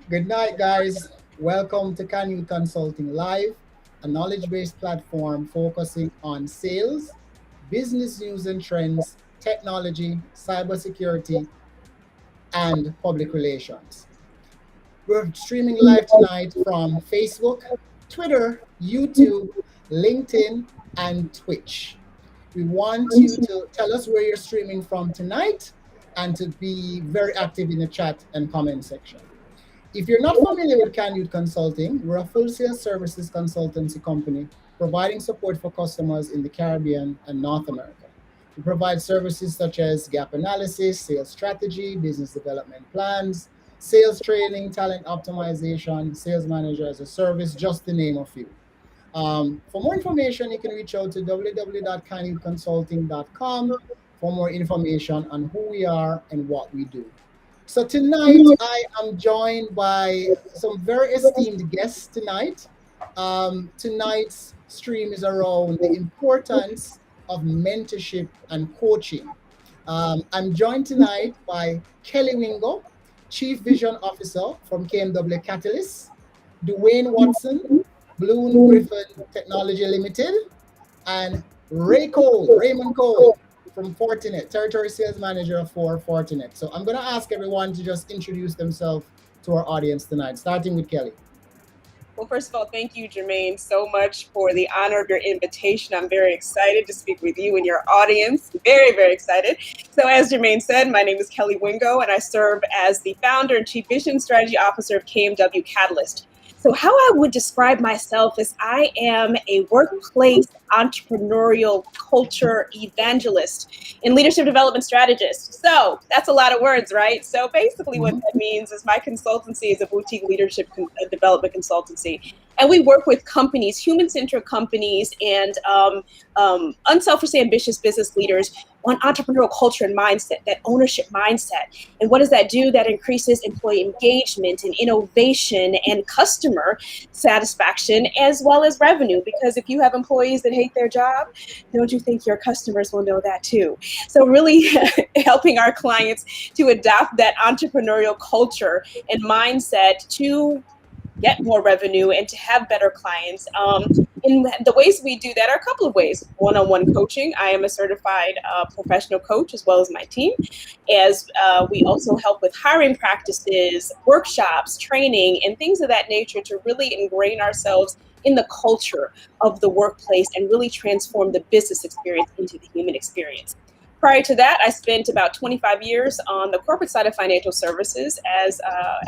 Good night, guys. Welcome to Canute Consulting Live, a knowledge based platform focusing on sales, business news and trends, technology, cybersecurity, and public relations. We're streaming live tonight from Facebook, Twitter, YouTube, LinkedIn, and Twitch. We want you to tell us where you're streaming from tonight and to be very active in the chat and comment section. If you're not familiar with Canute Consulting, we're a full sales services consultancy company providing support for customers in the Caribbean and North America. We provide services such as gap analysis, sales strategy, business development plans, sales training, talent optimization, sales manager as a service, just to name a few. For more information, you can reach out to www.canuteconsulting.com for more information on who we are and what we do. So tonight I am joined by some very esteemed guests tonight. Tonight's stream is around the importance of mentorship and coaching. I'm joined tonight by Kelly Wingo, Chief Vision Officer from KMW Catalyst, Dwayne Watson, Bloom Griffin Technology Limited, and Raymond Cole from Fortinet, Territory Sales Manager for Fortinet. So I'm going to ask everyone to just introduce themselves to our audience tonight, starting with Kelly. Well, first of all, thank you, Jermaine, so much for the honor of your invitation. I'm very excited to speak with you and your audience. Very, very excited. So as Jermaine said, my name is Kelly Wingo, and I serve as the founder and chief vision strategy officer of KMW Catalyst. So how I would describe myself is I am a workplace entrepreneurial culture evangelist and leadership development strategist. So that's a lot of words, right? So basically what that means is my consultancy is a boutique leadership development consultancy. And we work with companies, human-centric companies, and unselfishly ambitious business leaders on entrepreneurial culture and mindset, that ownership mindset. And what does that do? That increases employee engagement and innovation and customer satisfaction, as well as revenue. Because if you have employees that hate their job, don't you think your customers will know that too? So really helping our clients to adopt that entrepreneurial culture and mindset to get more revenue and to have better clients. In the ways we do that are a couple of ways. One-on-one coaching. I am a certified professional coach as well as my team. As we also help with hiring practices, workshops, training, and things of that nature to really ingrain ourselves in the culture of the workplace and really transform the business experience into the human experience. Prior to that, I spent about 25 years on the corporate side of financial services as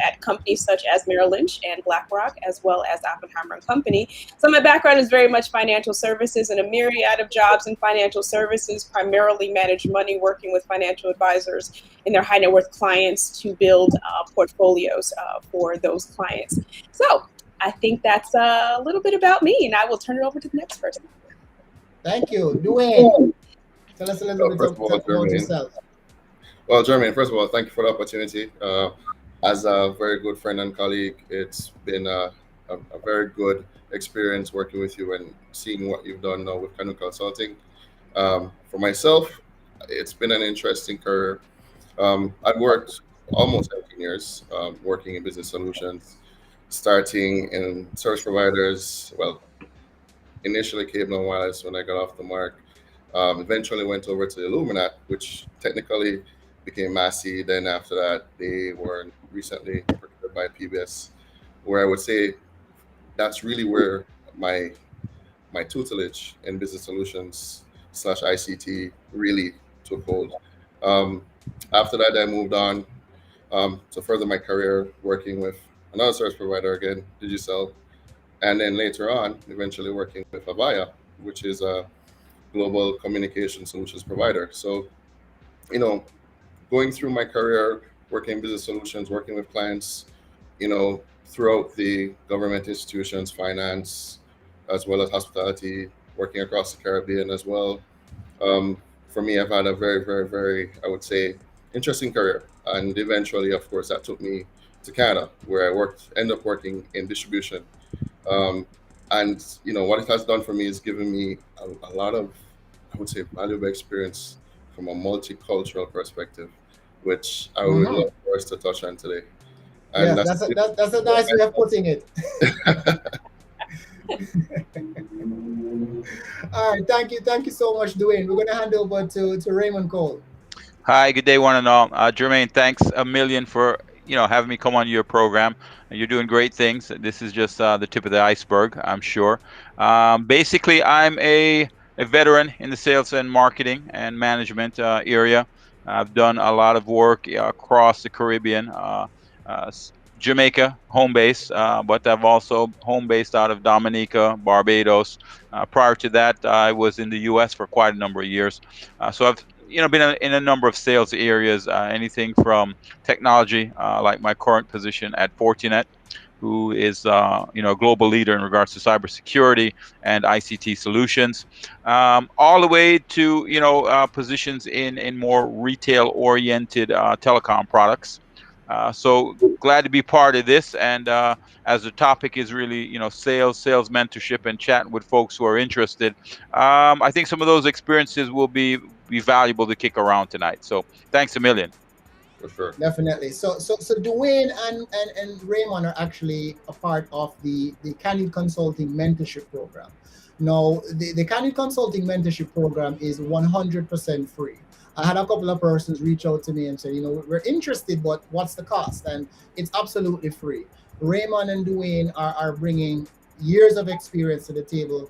at companies such as Merrill Lynch and BlackRock, as well as Oppenheimer and Company. So my background is very much financial services and a myriad of jobs in financial services, primarily managed money, working with financial advisors and their high net worth clients to build portfolios for those clients. So I think that's a little bit about me, and I will turn it over to the next person. Thank you. Dwayne, tell us a little bit about yourself. Well, Jermaine, first of all, thank you for the opportunity. As a very good friend and colleague, it's been a very good experience working with you and seeing what you've done now with Canute Consulting. For myself, it's been an interesting career. I've worked almost 18 years working in business solutions, starting in service providers. Well, initially Cable Wireless when I got off the mark. Eventually went over to Illuminat, which technically became Massey. Then after that, they were recently procured by PBS, where I would say that's really where my tutelage in business solutions / ICT really took hold. After that, I moved on to further my career working with another service provider again, Digicel, and then later on, eventually working with Avaya, which is a global communication solutions provider. So, going through my career, working in business solutions, working with clients, throughout the government institutions, finance, as well as hospitality, working across the Caribbean as well. For me, I've had a very, very, very, I would say, interesting career. And eventually, of course, that took me to Canada, where I ended up working in distribution. And what it has done for me is given me a lot of, I would say, valuable experience from a multicultural perspective, which I would love for us to touch on today. and Yeah, that's a nice way of putting it. All right, thank you so much, Dwayne. We're gonna hand over to Raymond Cole. Hi, good day, one and all. Jermaine, thanks a million for having me come on your program. You're doing great things. This is just the tip of the iceberg, I'm sure. Basically, I'm a veteran in the sales and marketing and management area. I've done a lot of work across the Caribbean, Jamaica, home base, but I've also home based out of Dominica, Barbados. Prior to that, I was in the U.S. for quite a number of years. So I've been in a number of sales areas, anything from technology, like my current position at Fortinet, who is a global leader in regards to cybersecurity and ICT solutions, all the way to positions in more retail oriented telecom products. So glad to be part of this, and as the topic is really sales mentorship and chatting with folks who are interested, I think some of those experiences will be valuable to kick around tonight. So thanks a million. for sure. Definitely. So Dwayne and Raymond are actually a part of the Canute Consulting Mentorship Program. Now, the Canute Consulting Mentorship Program is 100% free. I had a couple of persons reach out to me and say, we're interested, but what's the cost? And it's absolutely free. Raymond and Dwayne are bringing years of experience to the table,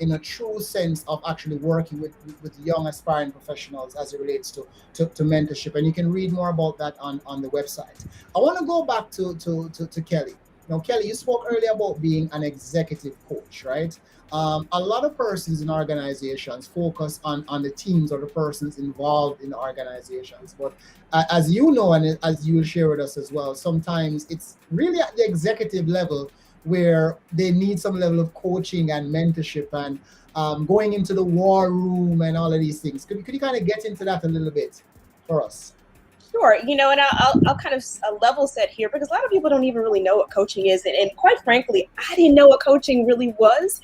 in a true sense of actually working with young aspiring professionals as it relates to mentorship. And you can read more about that on the website. I want to go back to Kelly. Now, Kelly, you spoke earlier about being an executive coach, right? A lot of persons in organizations focus on the teams or the persons involved in the organizations. But as you know, and as you will share with us as well, sometimes it's really at the executive level where they need some level of coaching and mentorship and going into the war room and all of these things. Could you kind of get into that a little bit for us? Sure, and I'll kind of level set here, because a lot of people don't even really know what coaching is, and quite frankly, I didn't know what coaching really was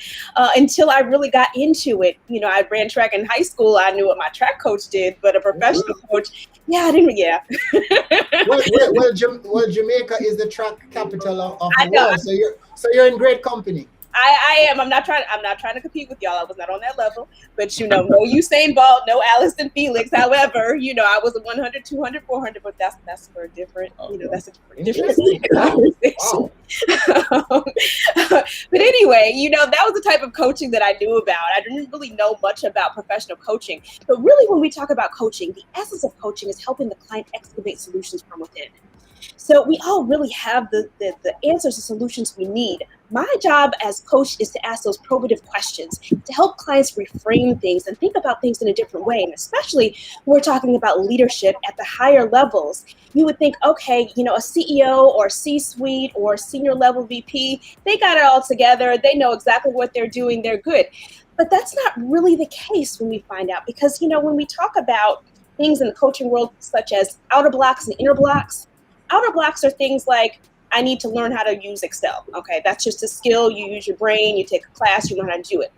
until I really got into it. I ran track in high school. I knew what my track coach did, but a professional coach, I didn't. Yeah. well, Jamaica is the track capital of the world, so you're in great company. I am. I'm not trying to compete with y'all. I was not on that level. But no Usain Bolt, no Allison Felix. However, I was a 100, 200, 400. But that's for a different. That's a different conversation. Wow. But anyway, that was the type of coaching that I knew about. I didn't really know much about professional coaching. But really, when we talk about coaching, the essence of coaching is helping the client excavate solutions from within. So we all really have the answers and solutions we need. My job as coach is to ask those probative questions to help clients reframe things and think about things in a different way. And especially when we're talking about leadership at the higher levels, you would think, okay, a CEO or C-suite or senior level VP, they got it all together. They know exactly what they're doing. They're good. But that's not really the case when we find out, because, when we talk about things in the coaching world, such as outer blocks and inner blocks, outer blocks are things like, I need to learn how to use Excel. Okay, that's just a skill. You use your brain, you take a class, you learn how to do it.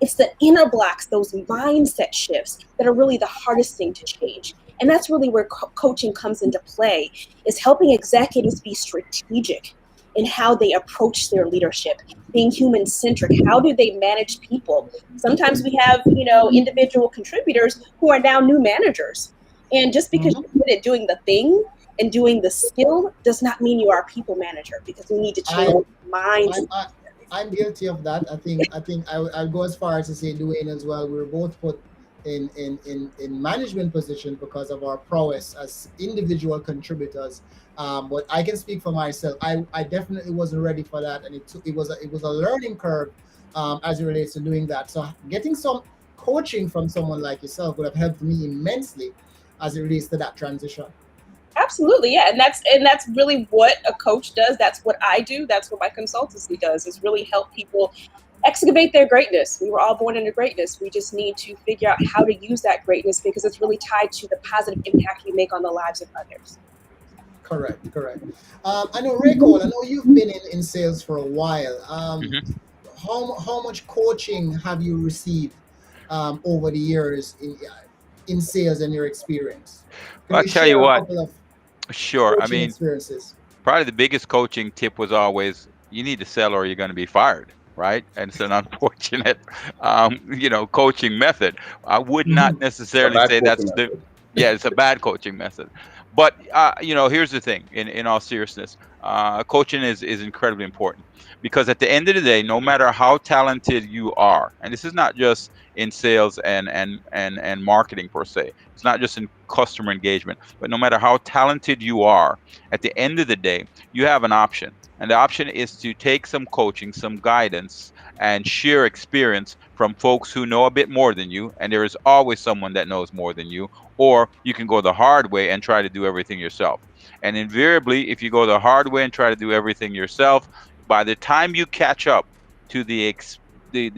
It's the inner blocks, those mindset shifts, that are really the hardest thing to change. And that's really where coaching comes into play, is helping executives be strategic in how they approach their leadership, being human-centric. How do they manage people? Sometimes we have, individual contributors who are now new managers. And just because you're good at doing the thing and doing the skill does not mean you are a people manager, because we need to change minds. I'm guilty of that. I think I'll go as far as to say Dwayne as well. We were both put in management position because of our prowess as individual contributors. But I can speak for myself. I definitely wasn't ready for that, and it was a learning curve as it relates to doing that. So getting some coaching from someone like yourself would have helped me immensely as it relates to that transition. Absolutely, yeah, and that's really what a coach does. That's what I do. That's what my consultancy does, is really help people excavate their greatness. We were all born into greatness. We just need to figure out how to use that greatness, because it's really tied to the positive impact we make on the lives of others. Correct. I know, Ray Cole, I know you've been in sales for a while. How much coaching have you received over the years in sales and your experience? Well, I'll tell you what. A couple of Sure. I coaching mean, experiences? probably the biggest coaching tip was always, you need to sell or you're going to be fired, right? And it's an unfortunate, coaching method. I would not Mhm. It's a necessarily bad say coaching that's the, method. yeah, it's a bad coaching method. But here's the thing. In all seriousness, coaching is incredibly important, because at the end of the day, no matter how talented you are, and this is not just in sales and marketing per se, it's not just in customer engagement, but no matter how talented you are, at the end of the day, you have an option. And the option is to take some coaching, some guidance, and share experience from folks who know a bit more than you. And there is always someone that knows more than you. Or you can go the hard way and try to do everything yourself. And invariably, if you go the hard way and try to do everything yourself, by the time you catch up to the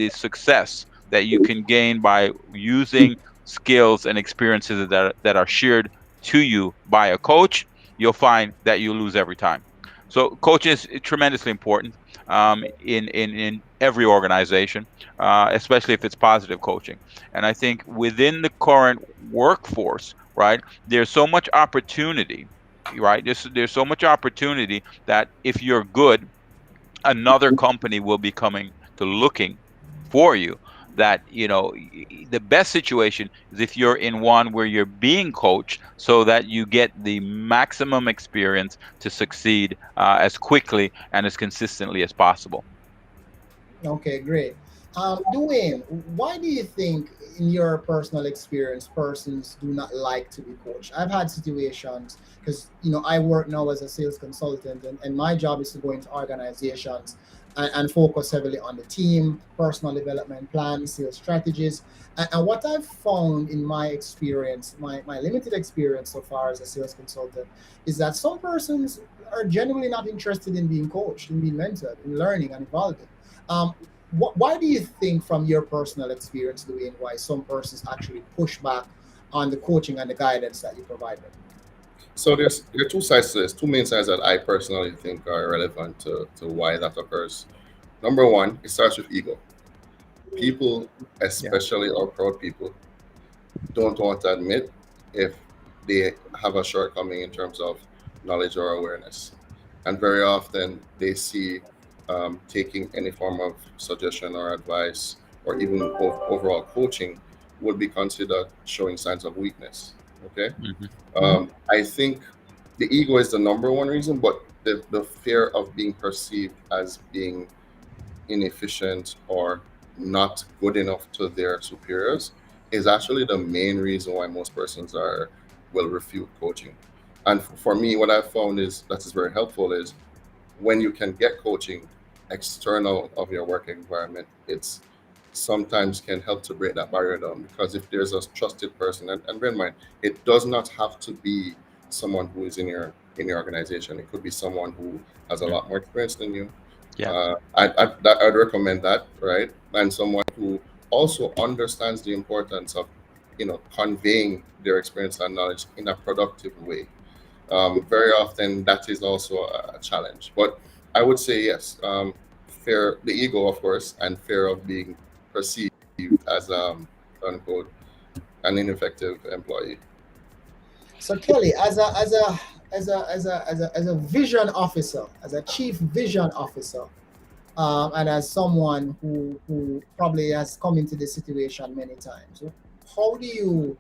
success that you can gain by using skills and experiences that are shared to you by a coach, you'll find that you lose every time. So coaching is tremendously important, in every organization, especially if it's positive coaching. And I think within the current workforce, right, there's so much opportunity, right? There's so much opportunity that if you're good, another company will be coming to looking for you. That, the best situation is if you're in one where you're being coached, so that you get the maximum experience to succeed as quickly and as consistently as possible. Okay, great. Dwayne, why do you think, in your personal experience, persons do not like to be coached? I've had situations because I work now as a sales consultant, and my job is to go into organizations and focus heavily on the team, personal development plans, sales strategies. And what I've found in my experience, my limited experience so far as a sales consultant, is that some persons are genuinely not interested in being coached, in being mentored, in learning and evolving. Um, why do you think, from your personal experience, Dwayne, why some persons actually push back on the coaching and the guidance that you provide them? So there are two sides to this, two main sides that I personally think are relevant to why that occurs. Number one, it starts with ego. People, Yeah. especially our proud people, don't want to admit if they have a shortcoming in terms of knowledge or awareness. And very often they see taking any form of suggestion or advice or even overall coaching would be considered showing signs of weakness. Okay. Hmm. Mhm. I think the ego is the number one reason, but the fear of being perceived as being inefficient or not good enough to their superiors is actually the main reason why most persons are will refute coaching. And for me, what I've found is that is very helpful is when you can get coaching external of your work environment, it's sometimes can help to break that barrier down, because if there's a trusted person, and bear in mind, it does not have to be someone who is in your organization. It could be someone who has a lot more experience than you. Yeah. I'd recommend that, right? And someone who also understands the importance of, conveying their experience and knowledge in a productive way. Very often that is also a challenge. But I would say yes, fear, the ego, of course, and fear of being perceived as unquote an ineffective employee. So Kelly, as a vision officer, as a chief vision officer, and as someone who probably has come into this situation many times, how do you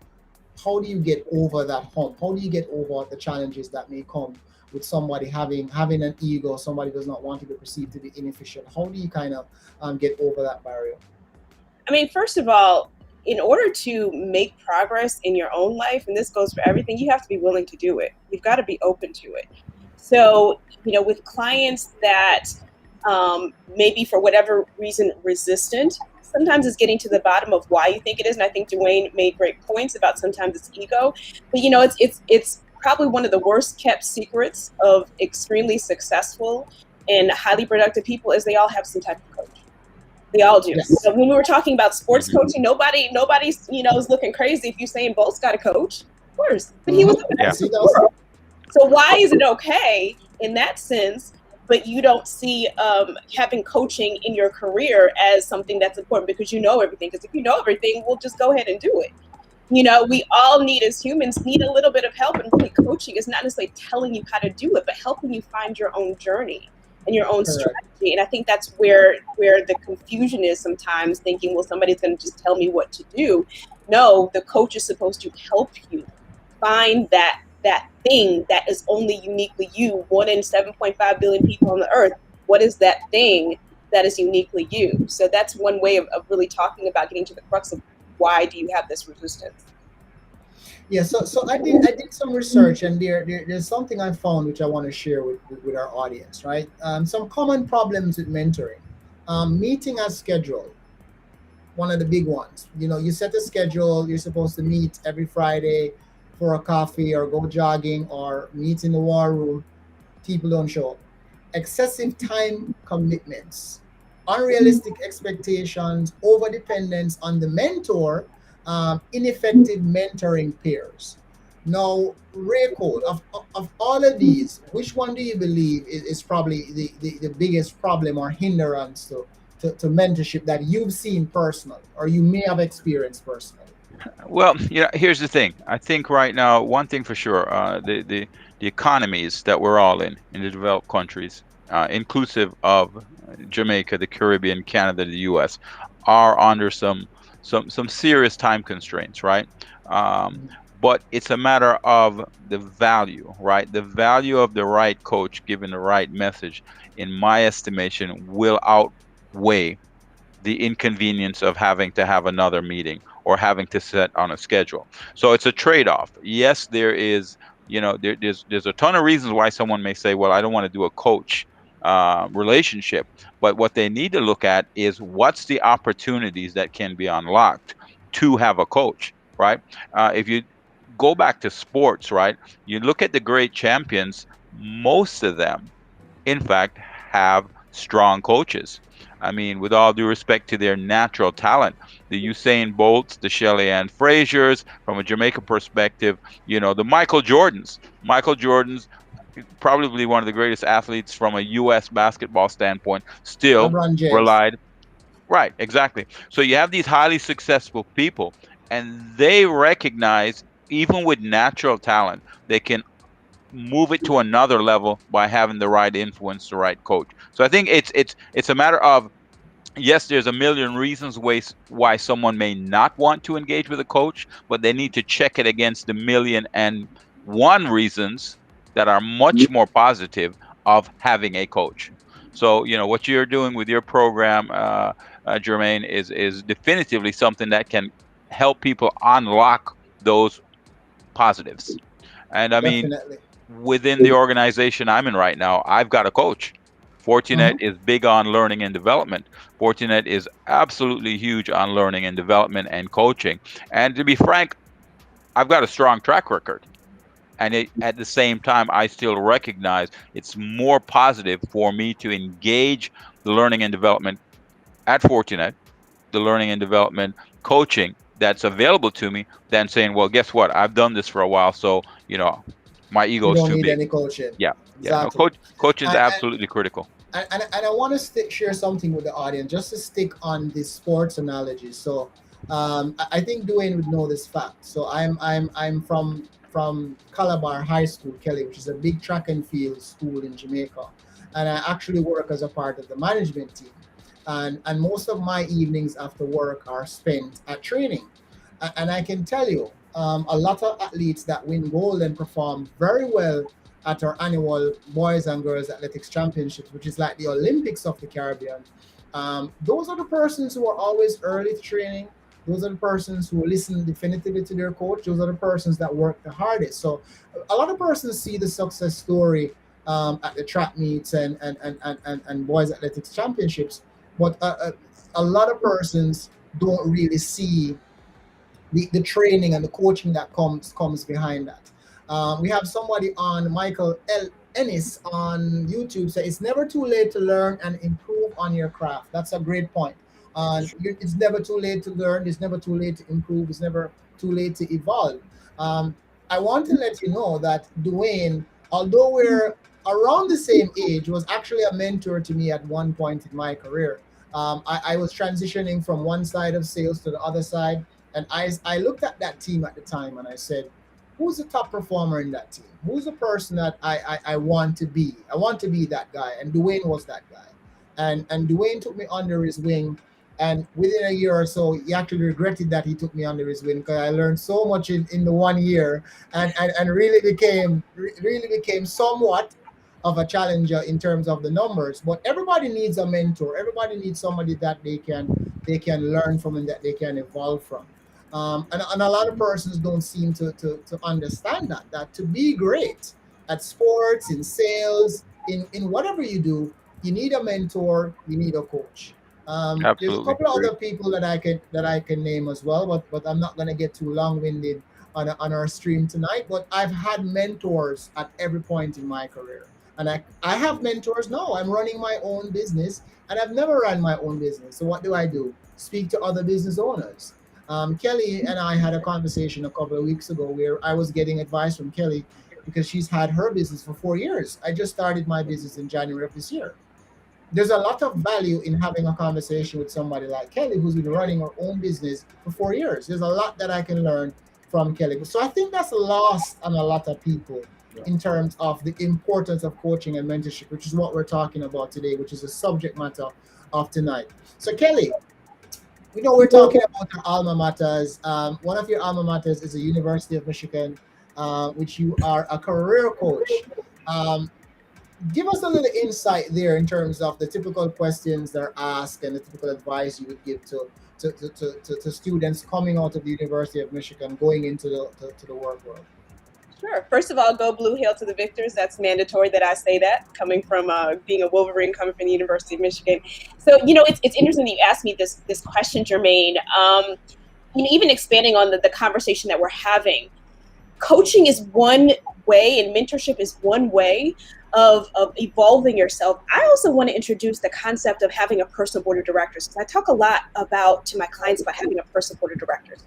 how do you get over that hump? How do you get over the challenges that may come with somebody having an ego? Somebody does not want to be perceived to be inefficient. How do you kind of get over that barrier? I mean, first of all, in order to make progress in your own life, and this goes for everything, you have to be willing to do it. You've got to be open to it. So, with clients that maybe for whatever reason resistant, sometimes it's getting to the bottom of why you think it is. And I think Dwayne made great points about sometimes it's ego, but it's probably one of the worst kept secrets of extremely successful and highly productive people is they all have some type of coach. They all do. Yes. So when we were talking about sports Hmm. coaching, nobody's is looking crazy if Usain Bolt's got a coach. Of course, but he was Mm-hmm. the Yeah. best Yes, he in the does. world. So why is it okay in that sense, but you don't see having coaching in your career as something that's important because you know everything? Because if you know everything, we'll just go ahead and do it. We all need, as humans, need a little bit of help. And really, coaching is not necessarily telling you how to do it, but helping you find your own journey and your own Correct. strategy. And I think that's where the confusion is sometimes, thinking, well, somebody's going to just tell me what to do. No, the coach is supposed to help you find that thing that is only uniquely you. One in 7.5 billion people on the earth. What is that thing that is uniquely you? So that's one way of really talking about getting to the crux of why do you have this resistance. Yeah, so I did some research, and there's something I found which I want to share with our audience, right? Some common problems with mentoring. Meeting as scheduled, one of the big ones. You set a schedule, you're supposed to meet every Friday for a coffee or go jogging or meet in the war room. People don't show up. Excessive time commitments, unrealistic expectations, over dependence on the mentor, ineffective mentoring peers. Now, Ray Cole, of all of these, which one do you believe is probably the biggest problem or hindrance to mentorship that you've seen personally or you may have experienced personally? Well, here's the thing. I think right now, one thing for sure, the economies that we're all in the developed countries, inclusive of Jamaica, the Caribbean, Canada, the U.S., are under some serious time constraints, right? Um, but it's a matter of the value, right? The value of the right coach given the right message, in my estimation, will outweigh the inconvenience of having to have another meeting or having to set on a schedule. So it's a trade-off. Yes, there is, there's a ton of reasons why someone may say, well, I don't want to do a coach relationship. But what they need to look at is what's the opportunities that can be unlocked to have a coach, right? If you go back to sports, right, you look at the great champions, most of them in fact, have strong coaches. I mean, with all due respect to their natural talent, the Usain Bolts, the Shelly Ann Frazier's, from a Jamaica perspective, the Michael Jordans. Michael Jordan's probably one of the greatest athletes from a U.S. basketball standpoint, still LeBron James. relied. Right, exactly. So you have these highly successful people, and they recognize, even with natural talent, they can move it to another level by having the right influence, the right coach. So I think it's a matter of, yes, there's a million reasons why someone may not want to engage with a coach, but they need to check it against the million and one reasons that are much more positive of having a coach. So what you're doing with your program, Jermaine, is definitively something that can help people unlock those positives. And I mean, Definitely. within the organization I'm in right now, I've got a coach. Fortinet Mhm. is big on learning and development. Fortinet is absolutely huge on learning and development and coaching. And to be frank, I've got a strong track record. And at the same time, I still recognize it's more positive for me to engage the learning and development at Fortinet, the learning and development coaching that's available to me, than saying, well, guess what? I've done this for a while, so my ego You is don't too need big. any coaching. Yeah, yeah. No, Exactly. coach is And, absolutely critical. and I want to share something with the audience, just to stick on the sports analogy. So, I think Dwayne would know this fact. So I'm from Calabar High School, Kelly, which is a big track and field school in Jamaica, and I actually work as a part of the management team. And most of my evenings after work are spent at training. And I can tell you, a lot of athletes that win gold and perform very well at our annual Boys and Girls Athletics Championships, which is like the Olympics of the Caribbean. Those are the persons who are always early to training. Those are the persons who listen definitively to their coach. Those are the persons that work the hardest. So a lot of persons see the success story at the track meets and Boys Athletics Championships, but a lot of persons don't really see the training and the coaching that comes behind that. We have somebody on Michael L. Ennis on YouTube say it's never too late to learn and improve on your craft. That's a great point. It's never too late to learn. It's never too late to improve. It's never too late to evolve. Um, I want to let you know that Dwayne, although we're around the same age, was actually a mentor to me at one point in my career. I was transitioning from one side of sales to the other side. And I looked at that team at the time and I said, who's the top performer in that team? Who's the person that I want to be? I want to be that guy. And Dwayne was that guy. And Dwayne took me under his wing. And within a year or so, he actually regretted that he took me under his wing because I learned so much in the 1 year and really became somewhat of a challenger in terms of the numbers. But everybody needs a mentor. Everybody needs somebody that they can learn from and that they can evolve from. And a lot of persons don't seem to understand that to be great at sports, in sales, in whatever you do, you need a mentor, you need a coach. There's a Absolutely. couple of other people that I can name as well, but I'm not gonna get too long-winded on our stream tonight. But I've had mentors at every point in my career, and I have mentors now. I'm running my own business, and I've never run my own business. So what do I do? Speak to other business owners. Kelly and I had a conversation a couple of weeks ago where I was getting advice from Kelly because she's had her business for 4 years. I just started my business in January of this year. There's a lot of value in having a conversation with somebody like Kelly who's been running her own business for 4 years. There's a lot that I can learn from Kelly. So I think that's lost on a lot of people in terms of the importance of coaching and mentorship, which is what we're talking about today, which is the subject matter of tonight. So Kelly, we're talking about your alma maters. One of your alma maters is the University of Michigan, which you are a career coach. Um, Give us a little insight there in terms of the typical questions that are asked and the typical advice you would give to students coming out of the University of Michigan going into the work world. Sure. First of all, go Blue, hail to the victors. That's mandatory that I say that, coming from being a Wolverine, coming from the University of Michigan. So, it's interesting that you asked me this question, Jermaine. Even expanding on the conversation that we're having, coaching is one way and mentorship is one way of evolving yourself. I also want to introduce the concept of having a personal board of directors, because I talk a lot to my clients about having a personal board of directors.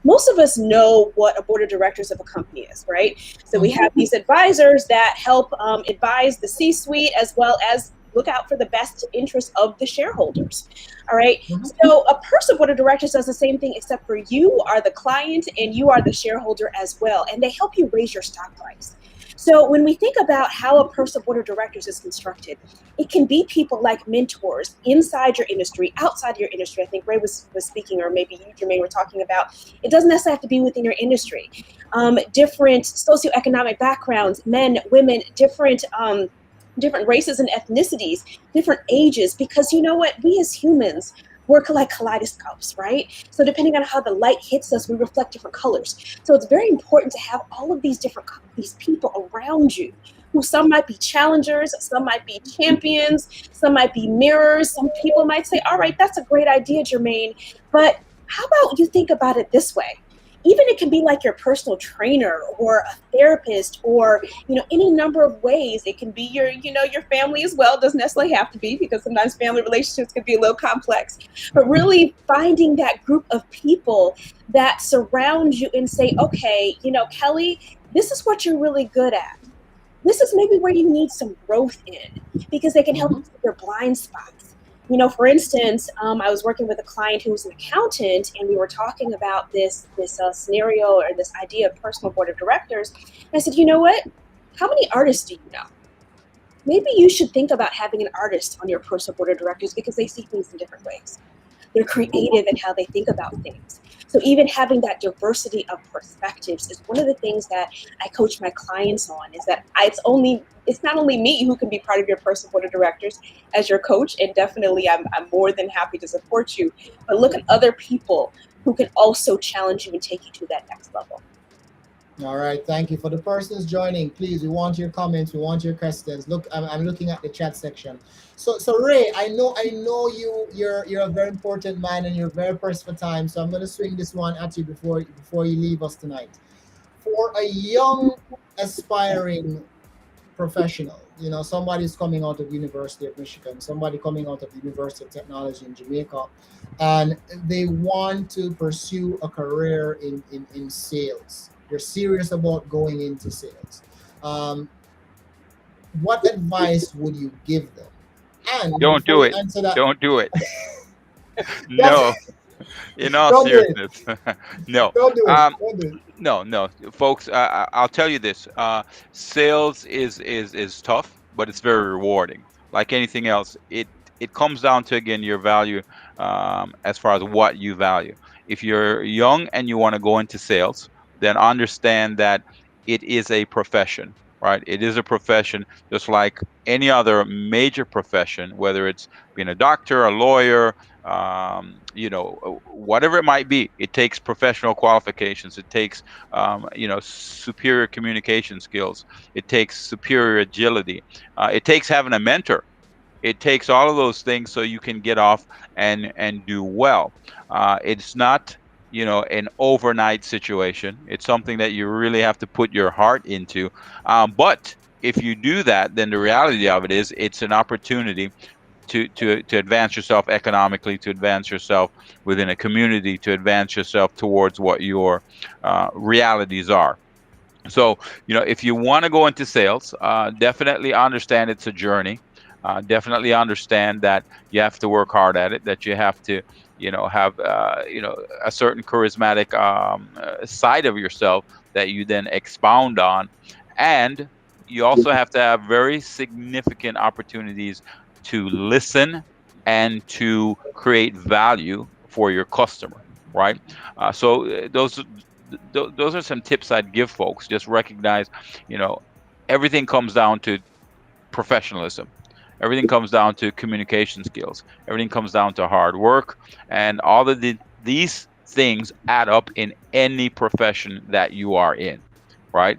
Most of us know what a board of directors of a company is, right? So we have these advisors that help advise the C-suite as well as look out for the best interest of the shareholders. All right. So a personal board of directors does the same thing, except for you are the client and you are the shareholder as well. And they help you raise your stock price. So when we think about how a personal board of directors is constructed, it can be people like mentors inside your industry, outside your industry. I think Ray was speaking, or maybe you, Jermaine, were talking about. It doesn't necessarily have to be within your industry. Different socioeconomic backgrounds, men, women, different races and ethnicities, different ages, because you know what? We as humans work like kaleidoscopes, right? So depending on how the light hits us, we reflect different colors. So it's very important to have all of these people around you, who some might be challengers, some might be champions, some might be mirrors. Some people might say, all right, that's a great idea, Jermaine, but how about you think about it this way? Even it can be like your personal trainer or a therapist, or any number of ways. It can be your family as well. It doesn't necessarily have to be, because sometimes family relationships can be a little complex. But really finding that group of people that surround you and say, okay, Kelly, this is what you're really good at. This is maybe where you need some growth in, because they can help you with your blind spots. For instance, I was working with a client who was an accountant, and we were talking about this scenario, or this idea of personal board of directors. And I said, you know what? How many artists do you know? Maybe you should think about having an artist on your personal board of directors, because they see things in different ways. They're creative in how they think about things. So even having that diversity of perspectives is one of the things that I coach my clients on, is that it's not only me who can be part of your personal board of directors as your coach, and definitely I'm more than happy to support you, but look at other people who can also challenge you and take you to that next level. All right, thank you. For the persons joining, please, we want your comments, we want your questions. Look, I'm looking at the chat section. So Ray, I know you're a very important man and you're very pressed for time. So I'm going to swing this one at you before you leave us tonight. For a young aspiring professional, somebody who's coming out of the University of Michigan, somebody coming out of the University of Technology in Jamaica, and they want to pursue a career in sales. They're serious about going into sales. What advice would you give them? And Don't do before you it. answer that, Don't do it. that's No. In all Don't do it. seriousness, no. Don't do it. Um, Don't do it. no, folks. I'll tell you this: sales is tough, but it's very rewarding. Like anything else, it comes down to again your value, as far as what you value. If you're young and you want to go into sales, then understand that it is a profession, right? It is a profession, just like any other major profession, whether it's being a doctor, a lawyer, whatever it might be. It takes professional qualifications. It takes superior communication skills. It takes superior agility. It takes having a mentor. It takes all of those things so you can get off and do well. It's not, an overnight situation. It's something that you really have to put your heart into. But if you do that, then the reality of it is it's an opportunity to advance yourself economically, to advance yourself within a community, to advance yourself towards what your realities are. So, if you want to go into sales, definitely understand it's a journey. Definitely understand that you have to work hard at it, that you have to, have, a certain charismatic side of yourself that you then expound on. And you also have to have very significant opportunities to listen and to create value for your customer, right? Those are some tips I'd give folks. Just recognize, you know, everything comes down to professionalism. Everything comes down to communication skills. Everything comes down to hard work, and all of these things add up in any profession that you are in, right?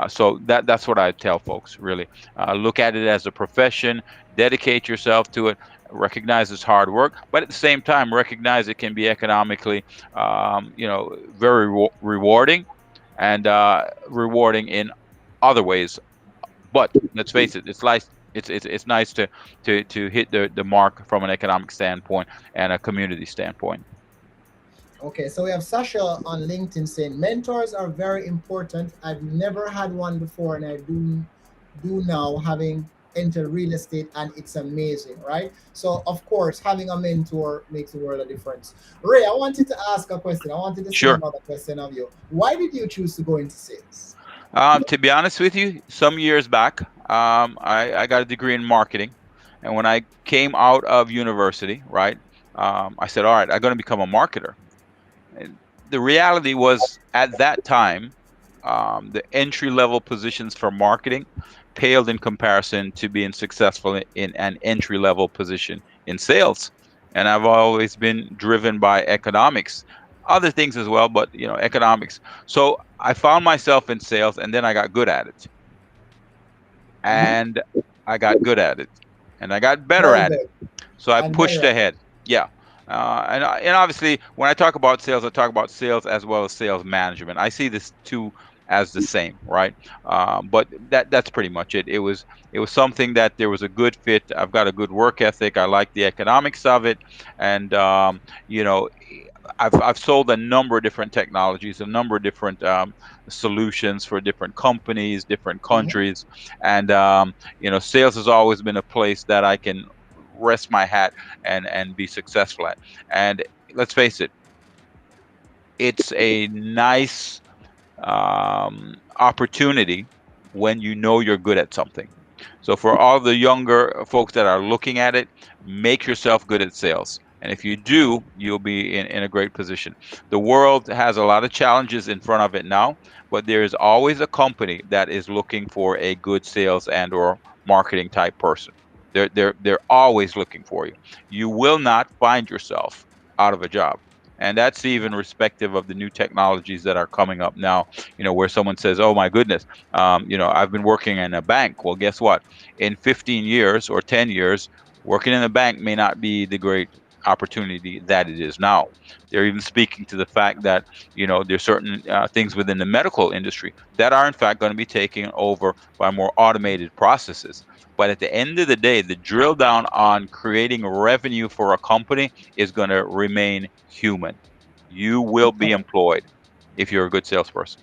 So that's what I tell folks. Really, look at it as a profession. Dedicate yourself to it. Recognize it's hard work, but at the same time, recognize it can be economically, very rewarding, and rewarding in other ways. But let's face it, it's nice to hit the mark from an economic standpoint and a community standpoint. Okay, so we have Sasha on LinkedIn saying mentors are very important. I've never had one before, and I do now, having entered real estate, and it's amazing, right? So of course, having a mentor makes a world of difference. Ray, I wanted to ask a question. I wanted to see Sure. another question of you. Why did you choose to go into sales? To be honest with you, some years back, I got a degree in marketing, and when I came out of university, right, I said, all right, I'm going to become a marketer. And the reality was at that time, the entry level positions for marketing paled in comparison to being successful in an entry level position in sales. And I've always been driven by economics, other things as well, but economics. So I found myself in sales, and then I got good at it, Mhm. and I got good at it, and I got better Very at it. good. So I And better pushed at it. ahead. Yeah. And obviously, when I talk about sales, I talk about sales as well as sales management. I see this two as the same, right? But that's pretty much it. It was something that there was a good fit. I've got a good work ethic. I like the economics of it, and you know, I've sold a number of different technologies, a number of different solutions for different companies, different Mhm. countries, and sales has always been a place that I can rest my hat and be successful at. And let's face it, it's a nice opportunity when you know you're good at something. So for all the younger folks that are looking at it, make yourself good at sales. And if you do, you'll be in a great position. The world has a lot of challenges in front of it now, but there is always a company that is looking for a good sales and or marketing type person. They're always looking for you. You will not find yourself out of a job. And that's even respective of the new technologies that are coming up now, where someone says, oh my goodness, I've been working in a bank. Well, guess what? In 15 years or 10 years, working in a bank may not be the great opportunity that it is now. They're even speaking to the fact that, there's certain things within the medical industry that are in fact going to be taken over by more automated processes. But at the end of the day, the drill down on creating revenue for a company is going to remain human. You will be Okay. employed if you're a good salesperson.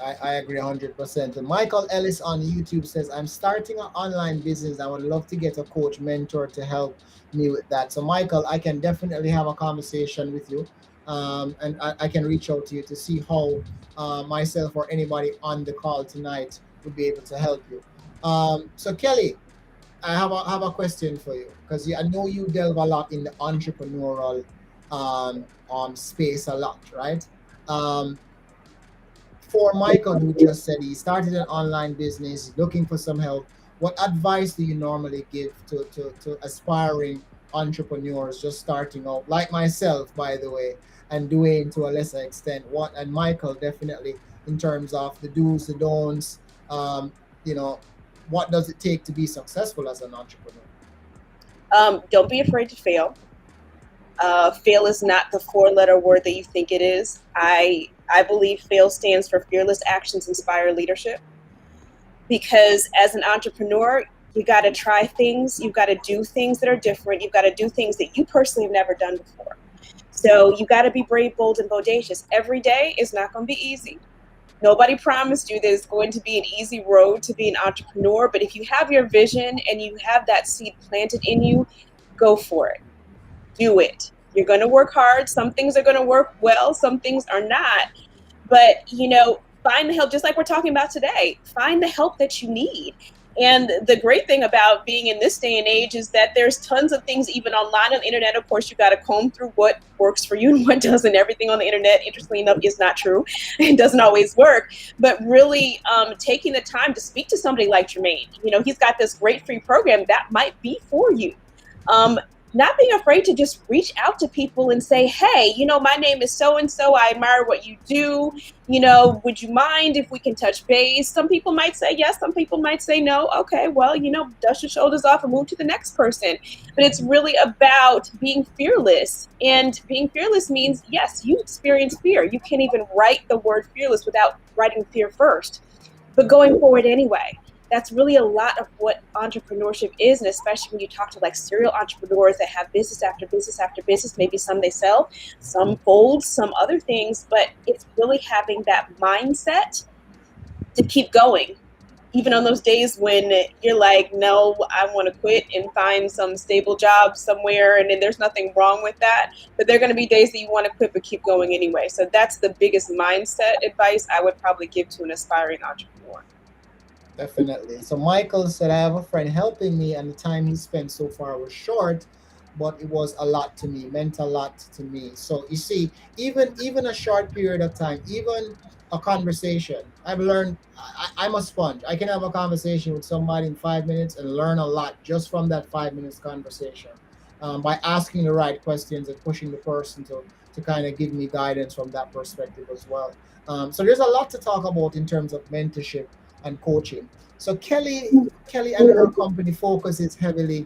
I agree 100%. And Michael Ellis on YouTube says, I'm starting an online business. I would love to get a coach mentor to help me with that. So, Michael, I can definitely have a conversation with you. And I can reach out to you to see how myself or anybody on the call tonight would be able to help you. So, Kelly, I have a question for you because I know you delve a lot in the entrepreneurial space a lot, right? Um, for Michael, who just said he started an online business, looking for some help, what advice do you normally give to aspiring entrepreneurs just starting out, like myself, by the way, and Dwayne to a lesser extent? What and Michael definitely in terms of the do's, the don'ts. Um, you know, what does it take to be successful as an entrepreneur? Don't be afraid to fail. Fail is not the four-letter word that you think it is. I believe FAIL stands for Fearless Actions Inspire Leadership. Because as an entrepreneur, you got to try things. You've got to do things that are different. You've got to do things that you personally have never done before. So you got to be brave, bold, and bodacious. Every day is not going to be easy. Nobody promised you there's going to be an easy road to be an entrepreneur. But if you have your vision and you have that seed planted in you, go for it. Do it. You're going to work hard. Some things are going to work well. Some things are not. But, find the help, just like we're talking about today. Find the help that you need. And the great thing about being in this day and age is that there's tons of things even online on the internet. Of course, you got to comb through what works for you and what doesn't. Everything on the internet, interestingly enough, is not true. It doesn't always work. But really taking the time to speak to somebody like Jermaine, he's got this great free program that might be for you. Not being afraid to just reach out to people and say, hey, my name is so-and-so. I admire what you do. Would you mind if we can touch base? Some people might say yes. Some people might say no. Okay, well, dust your shoulders off and move to the next person. But it's really about being fearless. And being fearless means, yes, you experience fear. You can't even write the word fearless without writing fear first. But going forward anyway. That's really a lot of what entrepreneurship is, and especially when you talk to like serial entrepreneurs that have business after business after business. Maybe some they sell, some fold, some other things, but it's really having that mindset to keep going. Even on those days when you're like, no, I want to quit and find some stable job somewhere, and then there's nothing wrong with that. But there are going to be days that you want to quit but keep going anyway. So that's the biggest mindset advice I would probably give to an aspiring entrepreneur. Definitely. So Michael said, I have a friend helping me, and the time he spent so far was short, but it was a lot to me, meant a lot to me. So you see, even a short period of time, even a conversation, I've learned. I'm a sponge. I can have a conversation with somebody in 5 minutes and learn a lot just from that 5 minutes conversation, by asking the right questions and pushing the person to kind of give me guidance from that perspective as well. So there's a lot to talk about in terms of mentorship and coaching. So Kelly and her company focuses heavily,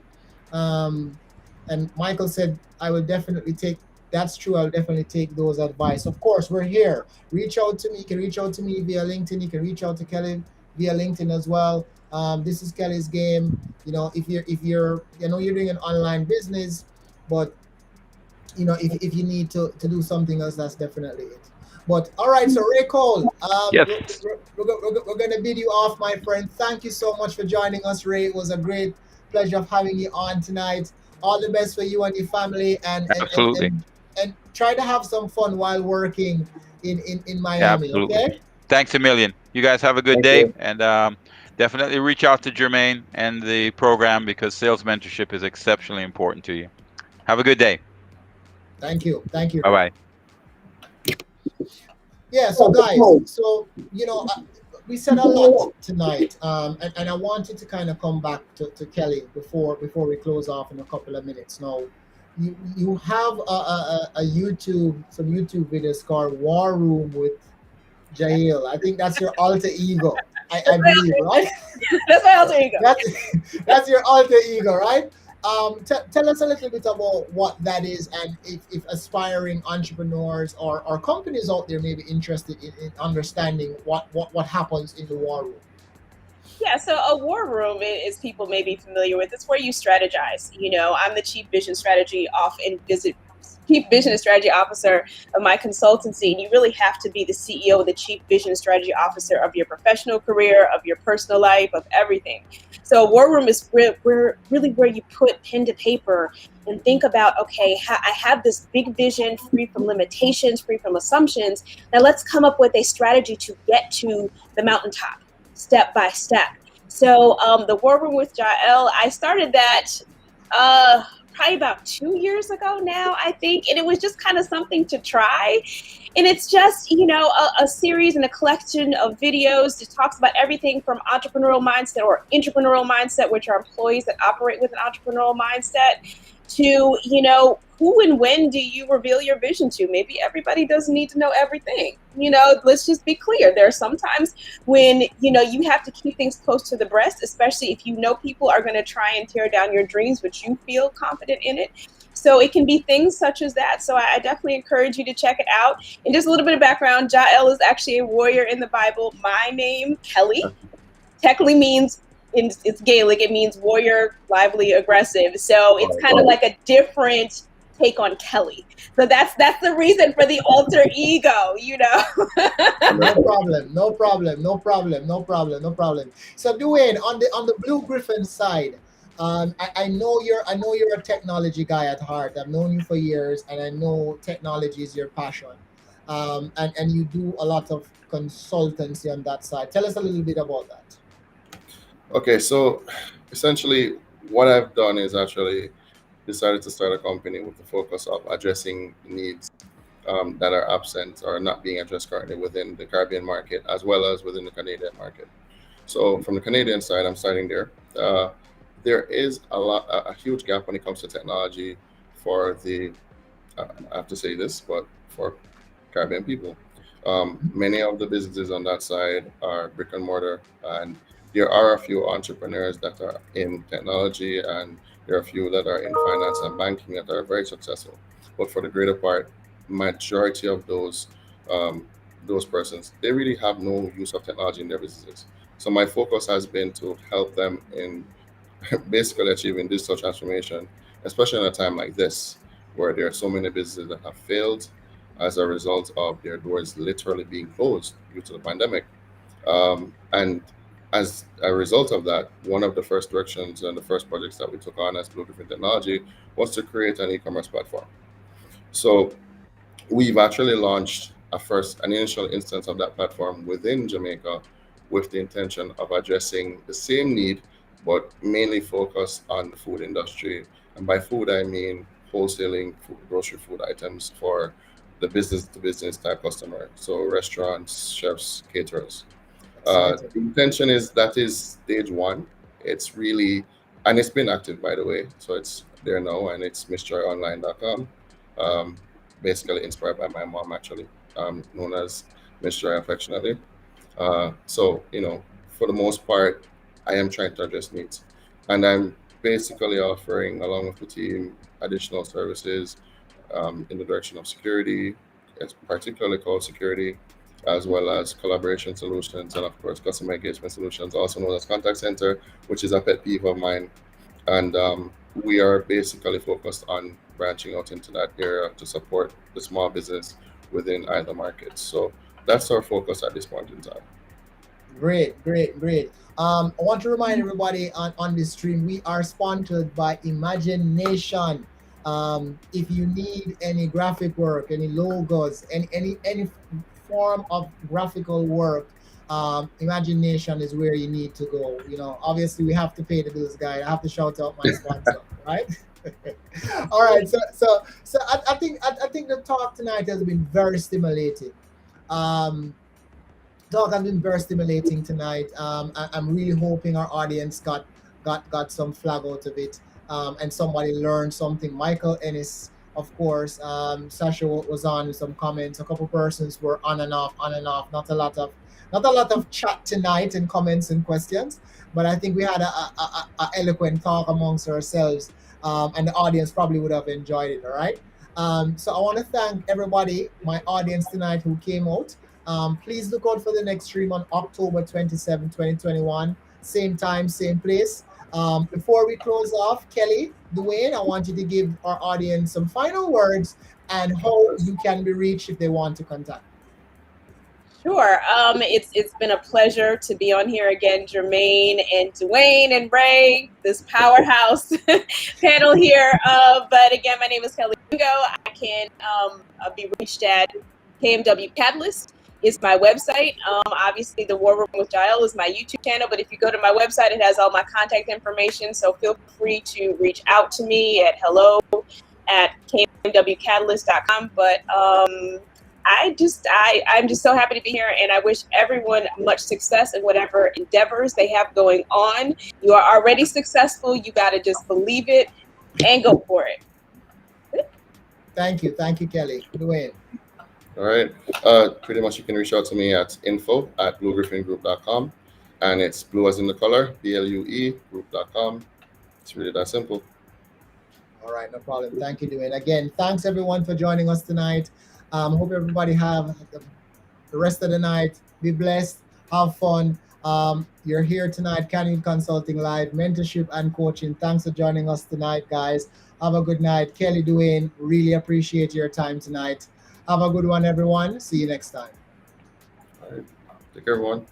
um, and Michael said, I will definitely take. That's true. I'll definitely take those advice. Of course, we're here. Reach out to me. You can reach out to me via LinkedIn. You can reach out to Kelly via LinkedIn as well. This is Kelly's game. If you're you're doing an online business, but if you need to do something else, that's definitely it. But all right, so Ray Cole, Yes. we're going to bid you off, my friend. Thank you so much for joining us, Ray. It was a great pleasure of having you on tonight. All the best for you and your family, Absolutely. and try to have some fun while working in Miami. Absolutely. Okay. Thanks a million. You guys have a good Thank day, you. and definitely reach out to Jermaine and the program because sales mentorship is exceptionally important to you. Have a good day. Thank you. Thank you. Bye bye. Yeah, so guys, so we said a lot tonight, and I wanted to kind of come back to Kelly before we close off in a couple of minutes. Now, you have a YouTube, some YouTube videos called War Room with Jail. I think that's your alter ego. I believe, right? That's my alter ego. That's your alter ego, right? Tell us a little bit about what that is, and if aspiring entrepreneurs or companies out there may be interested in understanding what happens in the war room. Yeah, so a war room is people may be familiar with. It's where you strategize. I'm the chief vision strategy and visit Chief Vision and Strategy Officer of my consultancy. And you really have to be the CEO, the Chief Vision and Strategy Officer of your professional career, of your personal life, of everything. So War Room is really where you put pen to paper and think about, okay, I have this big vision, free from limitations, free from assumptions. Now let's come up with a strategy to get to the mountaintop, step by step. So the War Room with Jael, I started that probably about 2 years ago now, I think. And it was just kind of something to try. And it's just, a series and a collection of videos that talks about everything from entrepreneurial mindset or entrepreneurial mindset, which are employees that operate with an entrepreneurial mindset, to, who and when do you reveal your vision to? Maybe everybody doesn't need to know everything. Let's just be clear. There are some times when, you have to keep things close to the breast, especially if people are going to try and tear down your dreams, but you feel confident in it. So it can be things such as that. So I definitely encourage you to check it out. And just a little bit of background, Jael is actually a warrior in the Bible. My name, Kelly, technically means, it's Gaelic, it means warrior, lively, aggressive. So it's kind of like a different take on Kelly. So that's the reason for the alter ego, No problem. So Dwayne, on the Blue Griffin side, I know you're a technology guy at heart. I've known you for years, and I know technology is your passion. And you do a lot of consultancy on that side. Tell us a little bit about that. Okay, so essentially what I've done is actually decided to start a company with the focus of addressing needs that are absent or not being addressed currently within the Caribbean market as well as within the Canadian market. So from the Canadian side, I'm starting there. There is a huge gap when it comes to technology for I have to say this, but for Caribbean people. Many of the businesses on that side are brick and mortar, and there are a few entrepreneurs that are in technology, and there are a few that are in finance and banking that are very successful. But for the greater part, majority of those persons, they really have no use of technology in their businesses. So my focus has been to help them in basically achieving digital transformation, especially in a time like this, where there are so many businesses that have failed as a result of their doors literally being closed due to the pandemic. And as a result of that, one of the first directions and the first projects that we took on as Blue Griffin Technology was to create an e-commerce platform. So we've actually launched an initial instance of that platform within Jamaica with the intention of addressing the same need, but mainly focused on the food industry. And by food, I mean wholesaling grocery food items for the business to business type customer. So restaurants, chefs, caterers. The intention is that is stage one. It's really, and it's been active, by the way. So it's there now, and it's missjoyonline.com. Basically inspired by my mom, actually, known as Miss Joy affectionately. So, for the most part, I am trying to address needs. And I'm basically offering, along with the team, additional services in the direction of security, it's particularly called security, as well as collaboration solutions, and of course, customer engagement solutions, also known as contact center, which is a pet peeve of mine. And we are basically focused on branching out into that area to support the small business within either markets. So that's our focus at this point in time. Great. I want to remind everybody on this stream, we are sponsored by Imagination. If you need any graphic work, any logos, any form of graphical work, Imagination is where you need to go. Obviously we have to pay the bills, guys. I have to shout out my sponsor, right? All right. So I think the talk tonight has been very stimulating. Talk has been very stimulating tonight. I'm really hoping our audience got some flag out of it, and somebody learned something. Michael Ennis, of course. Sasha was on with some comments. A couple persons were on and off. Not a lot of chat tonight and comments and questions, but I think we had a eloquent talk amongst ourselves, and the audience probably would have enjoyed it. All right. So I want to thank everybody, my audience tonight who came out. Please look out for the next stream on October 27, 2021. Same time, same place. Before we close off, Kelly, Dwayne, I want you to give our audience some final words and how you can be reached if they want to contact. Sure. It's been a pleasure to be on here again, Jermaine and Dwayne and Ray, this powerhouse panel here. But again, my name is Kelly Wingo. I can be reached at KMW Catalyst is my website. Obviously, the War Room with Jael is my YouTube channel. But if you go to my website, it has all my contact information. So feel free to reach out to me at hello@kmwcatalyst.com. But I'm just so happy to be here, and I wish everyone much success in whatever endeavors they have going on. You are already successful. You got to just believe it and go for it. Thank you, Kelly. Dwayne. All right. Pretty much you can reach out to me at info@bluegriffingroup.com, and it's blue as in the color, BLUE group.com. It's really that simple. All right, no problem. Thank you, Dwayne. Again, thanks everyone for joining us tonight. Hope everybody have the rest of the night. Be blessed. Have fun. You're here tonight, Canute Consulting Live, mentorship and coaching. Thanks for joining us tonight, guys. Have a good night. Kelly, Dwayne, really appreciate your time tonight. Have a good one, everyone. See you next time. All right. Take care, everyone.